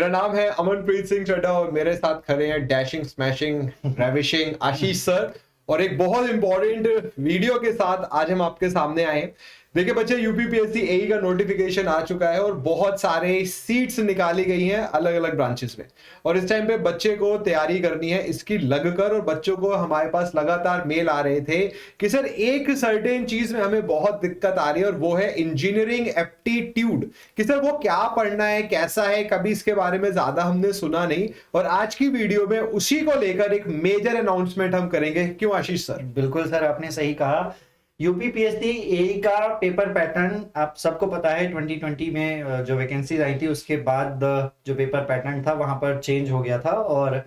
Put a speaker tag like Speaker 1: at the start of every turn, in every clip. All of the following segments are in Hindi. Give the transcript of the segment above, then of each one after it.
Speaker 1: मेरा नाम है अमनप्रीत सिंह चड्ढा और मेरे साथ खड़े हैं डैशिंग स्मैशिंग रेविशिंग आशीष सर। और एक बहुत इंपॉर्टेंट वीडियो के साथ आज हम आपके सामने आए हैं। देखिए बच्चे, यूपीपीएससी एई का नोटिफिकेशन आ चुका है और बहुत सारे सीट्स निकाली गई हैं अलग अलग ब्रांचेस में। और इस टाइम पे बच्चे को तैयारी करनी है इसकी लगकर, और बच्चों को हमारे पास लगातार मेल आ रहे थे कि सर एक सर्टेन चीज में हमें बहुत दिक्कत आ रही है और वो है इंजीनियरिंग एप्टीट्यूड। कि सर वो क्या पढ़ना है, कैसा है, कभी इसके बारे में ज्यादा हमने सुना नहीं। और आज की वीडियो में उसी को लेकर एक मेजर अनाउंसमेंट हम करेंगे। क्यों आशीष सर?
Speaker 2: बिल्कुल सर, आपने सही कहा। यूपीपीएससी एई का पेपर पैटर्न आप सबको पता है, 2020 में जो वैकेंसीज आई थी उसके बाद जो पेपर पैटर्न था वहां पर चेंज हो गया था और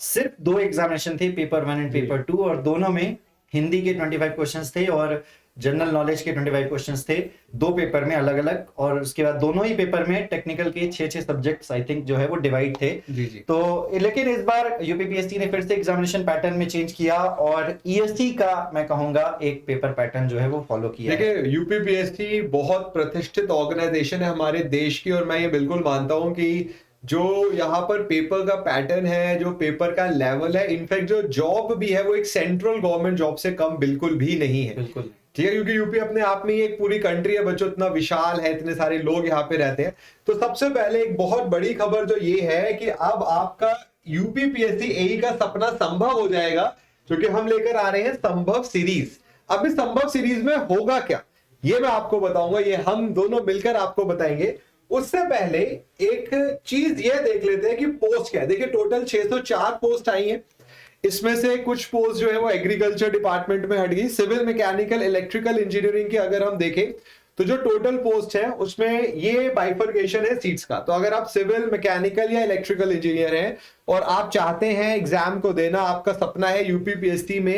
Speaker 2: सिर्फ 2 एग्जामिनेशन थे, पेपर 1 एंड पेपर 2, और दोनों में हिंदी के 25 क्वेश्चंस थे और जनरल नॉलेज के 25 क्वेश्चंस थे, 2 पेपर में अलग अलग। और उसके बाद दोनों ही पेपर में टेक्निकल के 6 सब्जेक्ट्स आई थिंक जो है वो डिवाइड थे।
Speaker 1: जी।
Speaker 2: तो लेकिन इस बार यूपीपीएससी ने फिर से एग्जामिनेशन पैटर्न में चेंज किया और ईएससी का मैं कहूंगा एक पेपर पैटर्न जो है वो फॉलो किया।
Speaker 1: देखिए यूपीपीएससी बहुत प्रतिष्ठित ऑर्गेनाइजेशन है हमारे देश की, और मैं ये बिल्कुल मानता हूं कि जो यहाँ पर पेपर का पैटर्न है, जो पेपर का लेवल है, इनफैक्ट जो जॉब भी है वो एक सेंट्रल गवर्नमेंट जॉब से कम बिल्कुल भी नहीं है।
Speaker 2: बिल्कुल
Speaker 1: ठीक है, क्योंकि यूपी अपने आप में ही एक पूरी कंट्री है बच्चों, इतना विशाल है, इतने सारे लोग यहाँ पे रहते हैं। तो सबसे पहले एक बहुत बड़ी खबर जो ये है कि अब आपका यूपीपीएससी एई का सपना संभव हो जाएगा, क्योंकि हम लेकर आ रहे हैं संभव सीरीज। अब इस संभव सीरीज में होगा क्या ये मैं आपको बताऊंगा, ये हम दोनों मिलकर आपको बताएंगे। उससे पहले एक चीज ये देख लेते हैं कि पोस्ट क्या है। देखिए टोटल 604 पोस्ट आई हैं। इसमें से कुछ पोस्ट जो है वो एग्रीकल्चर डिपार्टमेंट में हट गई। सिविल, मैकेनिकल, इलेक्ट्रिकल इंजीनियरिंग की अगर हम देखें तो जो टोटल पोस्ट है उसमें ये बाइफर्केशन है सीट्स का। तो अगर आप सिविल, मैकेनिकल या इलेक्ट्रिकल इंजीनियर हैं और आप चाहते हैं एग्जाम को देना, आपका सपना है यूपीपीएससी में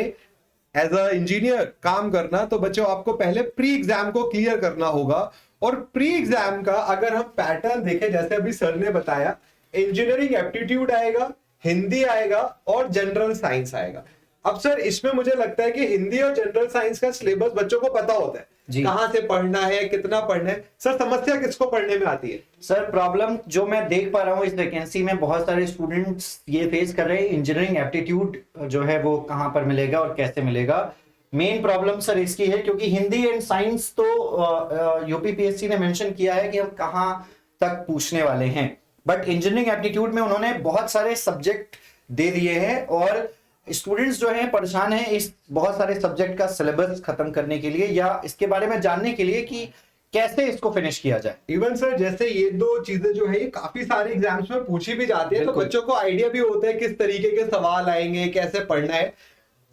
Speaker 1: एज अ इंजीनियर काम करना, तो बच्चों आपको पहले प्री एग्जाम को क्लियर करना होगा। और प्री एग्जाम का अगर हम पैटर्न देखें, जैसे अभी सर ने बताया, इंजीनियरिंग एप्टीट्यूड आएगा, हिंदी आएगा और जनरल साइंस आएगा। अब सर इसमें मुझे लगता है कि हिंदी और जनरल साइंस का सिलेबस बच्चों को पता होता है, कहां से पढ़ना है, कितना पढ़ना है। सर समस्या किसको पढ़ने में आती है?
Speaker 2: सर प्रॉब्लम जो मैं देख पा रहा हूँ इस वैकेंसी में, बहुत सारे स्टूडेंट्स ये फेस कर रहे हैं, इंजीनियरिंग एप्टीट्यूड जो है वो कहां पर मिलेगा और कैसे मिलेगा। मेन प्रॉब्लम सर इसकी है क्योंकि हिंदी एंड साइंस तो यूपीपीएससी ने मेंशन किया है कि हम कहां तक पूछने वाले हैं, बट इंजीनियरिंग एप्टीट्यूड में उन्होंने बहुत सारे सब्जेक्ट दे दिए हैं और स्टूडेंट्स जो हैं परेशान हैं इस बहुत सारे सब्जेक्ट का सिलेबस खत्म करने के लिए या इसके बारे में जानने के लिए कि कैसे इसको फिनिश किया जाए।
Speaker 1: इवन सर जैसे ये 2 चीजें जो है ये काफी सारे एग्जाम्स में पूछी भी जाती है, तो बच्चों को आइडिया भी होता है किस तरीके के सवाल आएंगे, कैसे पढ़ना है।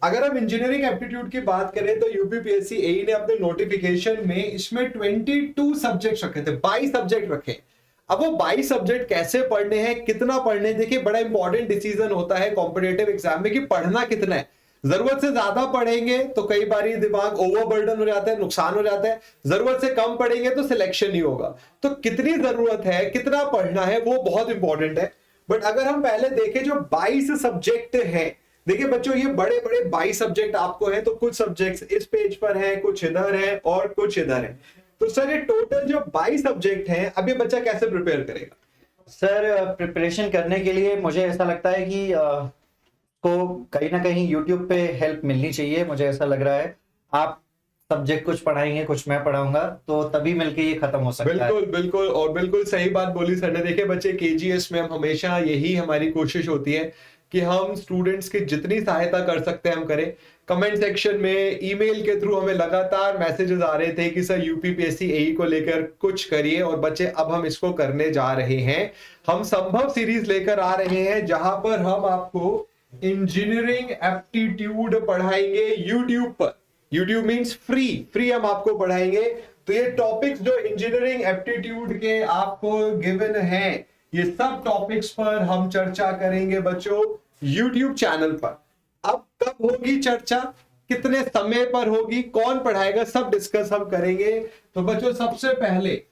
Speaker 1: अगर हम इंजीनियरिंग एप्टीट्यूड की बात करें तो यूपीपीएससी एई ने अपने नोटिफिकेशन में इसमें 22 सब्जेक्ट रखे थे, 22 सब्जेक्ट रखे। अब वो 22 सब्जेक्ट कैसे पढ़ने हैं, कितना पढ़ने हैं, देखिए बड़ा इंपॉर्टेंट डिसीजन होता है कॉम्पिटिटिव एग्जाम में कि पढ़ना कितना है। जरूरत से ज्यादा पढ़ेंगे तो कई बार दिमाग ओवरबर्डन हो जाता है, नुकसान हो जाता है। जरूरत से कम पढ़ेंगे तो सिलेक्शन नहीं होगा। तो कितनी जरूरत है, कितना पढ़ना है, वो बहुत इंपॉर्टेंट है। बट अगर हम पहले देखें जो 22 सब्जेक्ट है, देखिए बच्चों ये बड़े बड़े 22 सब्जेक्ट आपको है, तो कुछ सब्जेक्ट्स इस पेज पर हैं, कुछ इधर है और कुछ इधर है। तो सर ये टोटल जो 22 सब्जेक्ट हैं, अब ये बच्चा कैसे प्रिपेयर करेगा?
Speaker 2: सर प्रिपरेशन करने के लिए मुझे ऐसा लगता है कि को कहीं ना कहीं YouTube पे हेल्प मिलनी चाहिए। मुझे ऐसा लग रहा है आप सब्जेक्ट कुछ पढ़ाएंगे, कुछ मैं पढ़ाऊंगा, तो तभी मिलके ये खत्म हो सकता है।
Speaker 1: बिल्कुल बिल्कुल, और बिल्कुल सही बात बोली सर ने। देखिए बच्चे, केजीएस में हम हमेशा यही हमारी कोशिश होती है कि हम स्टूडेंट्स की जितनी सहायता कर सकते हैं हम करें। कमेंट सेक्शन में, ईमेल के थ्रू हमें लगातार मैसेजेस आ रहे थे कि सर यूपीपीएससी एई को लेकर कुछ करिए, और बच्चे अब हम इसको करने जा रहे हैं। हम संभव सीरीज लेकर आ रहे हैं जहां पर हम आपको इंजीनियरिंग एप्टीट्यूड पढ़ाएंगे यूट्यूब पर। यूट्यूब मींस फ्री हम आपको पढ़ाएंगे। तो ये टॉपिक्स जो इंजीनियरिंग एप्टीट्यूड के आपको गिवन हैं, ये सब टॉपिक्स पर हम चर्चा करेंगे बच्चों यूट्यूब चैनल पर। अब कब होगी चर्चा, कितने समय पर होगी, कौन पढ़ाएगा, सब डिस्कस हम करेंगे। तो बच्चों सबसे पहले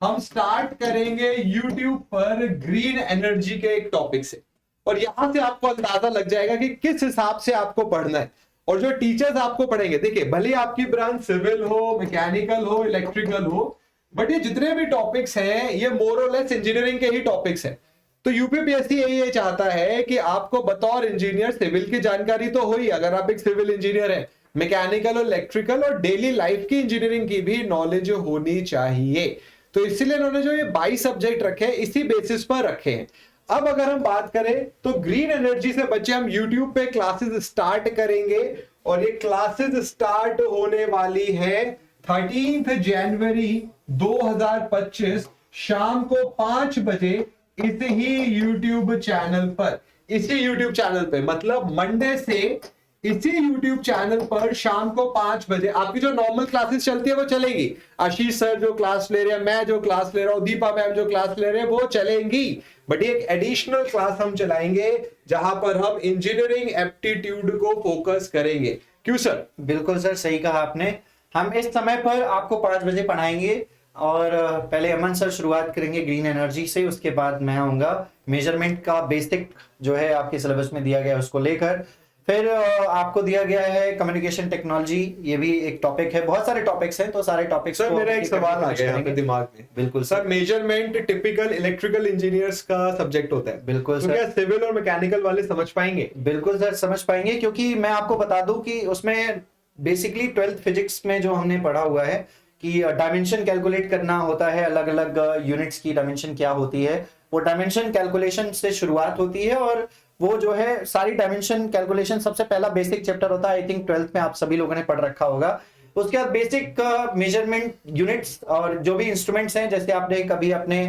Speaker 1: हम स्टार्ट करेंगे यूट्यूब पर ग्रीन एनर्जी के एक टॉपिक से, और यहां से आपको अंदाजा लग जाएगा कि किस हिसाब से आपको पढ़ना है। और जो टीचर्स आपको पढ़ेंगे, देखिए भले आपकी ब्रांच सिविल हो, मैकेनिकल हो, इलेक्ट्रिकल हो, बट ये जितने भी टॉपिक्स हैं ये मोर और लेस इंजीनियरिंग के ही टॉपिक्स हैं। तो यूपीपीएससी ये चाहता है कि आपको बतौर इंजीनियर सिविल की जानकारी तो हो ही, अगर आप एक सिविल इंजीनियर हैं, मैकेनिकल और इलेक्ट्रिकल और डेली लाइफ की इंजीनियरिंग की भी नॉलेज होनी चाहिए। तो इसीलिए उन्होंने जो ये 22 सब्जेक्ट रखे हैं इसी बेसिस पर रखे हैं। अब अगर हम बात करें तो ग्रीन एनर्जी से बच्चे हम यूट्यूब पे क्लासेस स्टार्ट करेंगे और ये क्लासेस स्टार्ट होने वाली है 13 जनवरी 2025 शाम को 5 बजे इसी ही यूट्यूब चैनल पर। इसी यूट्यूब चैनल पे मतलब मंडे से इसी YouTube चैनल पर शाम को 5 बजे आपकी जो नॉर्मल क्लासेस चलती है वो चलेगी। आशीष सर जो क्लास ले रहे हैं, मैं जो क्लास ले रहा हूं, दीपा मैम जो क्लास ले रहे हैं वो चलेंगी। बट एक एडिशनल क्लास हम चलाएंगे जहां पर हम इंजीनियरिंग एप्टीट्यूड को फोकस करेंगे। क्यों सर?
Speaker 2: बिल्कुल सर, सही कहा आपने। हम इस समय पर आपको 5 बजे पढ़ाएंगे और पहले अमन सर शुरुआत करेंगे ग्रीन एनर्जी से, उसके बाद मैं आऊंगा मेजरमेंट का बेसिक जो है आपके सिलेबस में दिया गया है उसको लेकर। फिर आपको दिया गया है कम्युनिकेशन टेक्नोलॉजी, ये भी एक टॉपिक है। बहुत सारे टॉपिक्स हैं तो सारे टॉपिक्स
Speaker 1: सर मेरा एक सवाल आ गया यहाँ पे दिमाग में।
Speaker 2: बिल्कुल
Speaker 1: sir, measurement typical electrical engineers का सब्जेक्ट होता है।
Speaker 2: बिल्कुल
Speaker 1: तो
Speaker 2: सर।
Speaker 1: क्या सिविल और मैकेनिकल वाले समझ पाएंगे?
Speaker 2: बिल्कुल सर समझ पाएंगे, क्योंकि मैं आपको बता दूं कि उसमें बेसिकली 12th फिजिक्स में जो हमने पढ़ा हुआ है कि डायमेंशन कैलकुलेट करना होता है, अलग अलग यूनिट्स की डायमेंशन क्या होती है, वो डायमेंशन कैलकुलेशन से शुरुआत होती है। और वो जो है सारी डायमेंशन कैलकुलेशन सबसे पहला बेसिक चैप्टर होता है। आई थिंक 12th में आप सभी लोगों ने पढ़ रखा होगा। उसके बाद बेसिक मेजरमेंट यूनिट्स और जो भी इंस्ट्रूमेंट्स हैं, जैसे आपने कभी अपने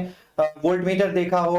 Speaker 2: वोल्ट मीटर देखा हो,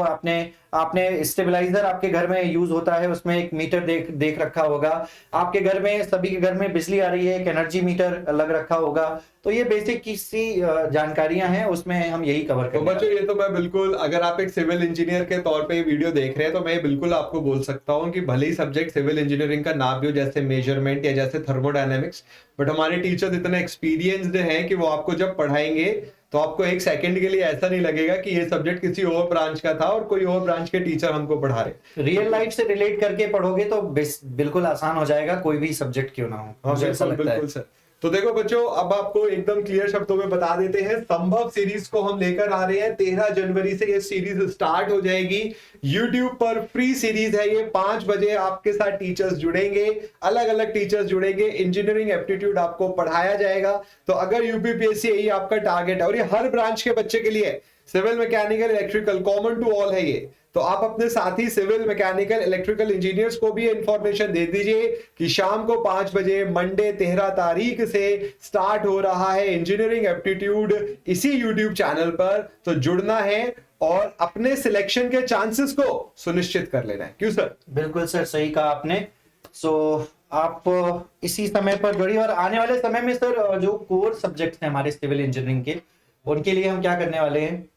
Speaker 2: आपने स्टेबलाइजर आपके घर में यूज होता है, उसमें एक मीटर देख रखा होगा। आपके घर में, सभी के घर में बिजली आ रही है, एक एनर्जी मीटर अलग रखा होगा। तो ये बेसिक की सी जानकारियां हैं, उसमें हम यही कवर
Speaker 1: तो बच्चों ये तो मैं बिल्कुल, अगर आप एक सिविल इंजीनियर के तौर पे वीडियो देख रहे हैं तो मैं बिल्कुल आपको बोल सकता हूँ कि भले ही सब्जेक्ट सिविल इंजीनियरिंग का ना भी हो, जैसे मेजरमेंट या जैसे थर्मोडायनेमिक्स, बट हमारे टीचर्स इतने एक्सपीरियंस्ड हैं कि वो आपको जब पढ़ाएंगे तो आपको एक सेकंड के लिए ऐसा नहीं लगेगा कि ये सब्जेक्ट किसी और ब्रांच का था और कोई और ब्रांच के टीचर हमको पढ़ा रहे।
Speaker 2: रियल लाइफ से रिलेट करके पढ़ोगे तो बिल्कुल आसान हो जाएगा, कोई भी सब्जेक्ट क्यों ना हो।
Speaker 1: हाँ
Speaker 2: मुझे ऐसा लगता है।
Speaker 1: बिल्कुल सर। तो देखो बच्चों, अब आपको एकदम क्लियर शब्दों में बता देते हैं, संभव सीरीज को हम लेकर आ रहे हैं। 13 जनवरी से ये सीरीज स्टार्ट हो जाएगी। YouTube पर फ्री सीरीज है ये। 5 बजे आपके साथ टीचर्स जुड़ेंगे, अलग अलग टीचर्स जुड़ेंगे, इंजीनियरिंग एप्टीट्यूड आपको पढ़ाया जाएगा। तो अगर यूपीपीएससी यही आपका टारगेट है और ये हर ब्रांच के बच्चे के लिए, civil, mechanical, electrical, common to all है ये, तो आप अपने साथी सिविल, मैकेनिकल, इलेक्ट्रिकल इंजीनियर्स को भी इंफॉर्मेशन दे दीजिए कि शाम को 5 बजे मंडे 13 तारीख से स्टार्ट हो रहा है इंजीनियरिंग एप्टीट्यूड इसी यूट्यूब चैनल पर। तो जुड़ना है और अपने सिलेक्शन के चांसेस को सुनिश्चित कर लेना है। क्यों सर?
Speaker 2: बिल्कुल सर, सही कहा आपने। सो आप इसी समय पर जुड़िए और आने वाले समय में सर जो कोर सब्जेक्ट्स हैं हमारे सिविल इंजीनियरिंग के, उनके लिए हम क्या करने वाले हैं?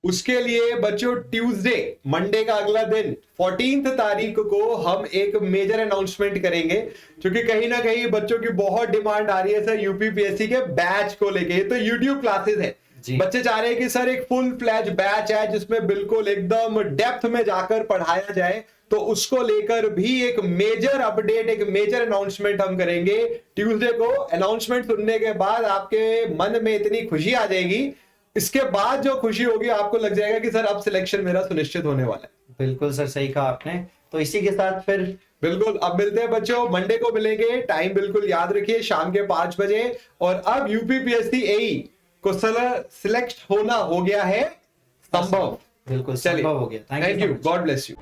Speaker 1: उसके लिए बच्चों ट्यूसडे, मंडे का अगला दिन 14 तारीख को हम एक मेजर अनाउंसमेंट करेंगे, क्योंकि कहीं ना कहीं बच्चों की बहुत डिमांड आ रही है सर यूपीपीएससी के बैच को लेके। तो यूट्यूब क्लासेस है, बच्चे चाह रहे हैं कि सर एक फुल फ्लैज बैच है जिसमें बिल्कुल एकदम डेप्थ में जाकर पढ़ाया जाए। तो उसको लेकर भी एक मेजर अपडेट, एक मेजर अनाउंसमेंट हम करेंगे ट्यूसडे को। अनाउंसमेंट सुनने के बाद आपके मन में इतनी खुशी आ जाएगी, इसके बाद जो खुशी होगी आपको लग जाएगा कि सर अब सिलेक्शन मेरा सुनिश्चित होने वाला है।
Speaker 2: बिल्कुल सर, सही कहा आपने। तो इसी के साथ फिर
Speaker 1: बिल्कुल अब मिलते हैं बच्चों, मंडे को मिलेंगे। टाइम बिल्कुल याद रखिए, शाम के 5 बजे। और अब यूपीपीएससी एई को सिलेक्ट होना हो गया है संभव।
Speaker 2: बिल्कुल संभव हो गया।
Speaker 1: Thank you, God bless you.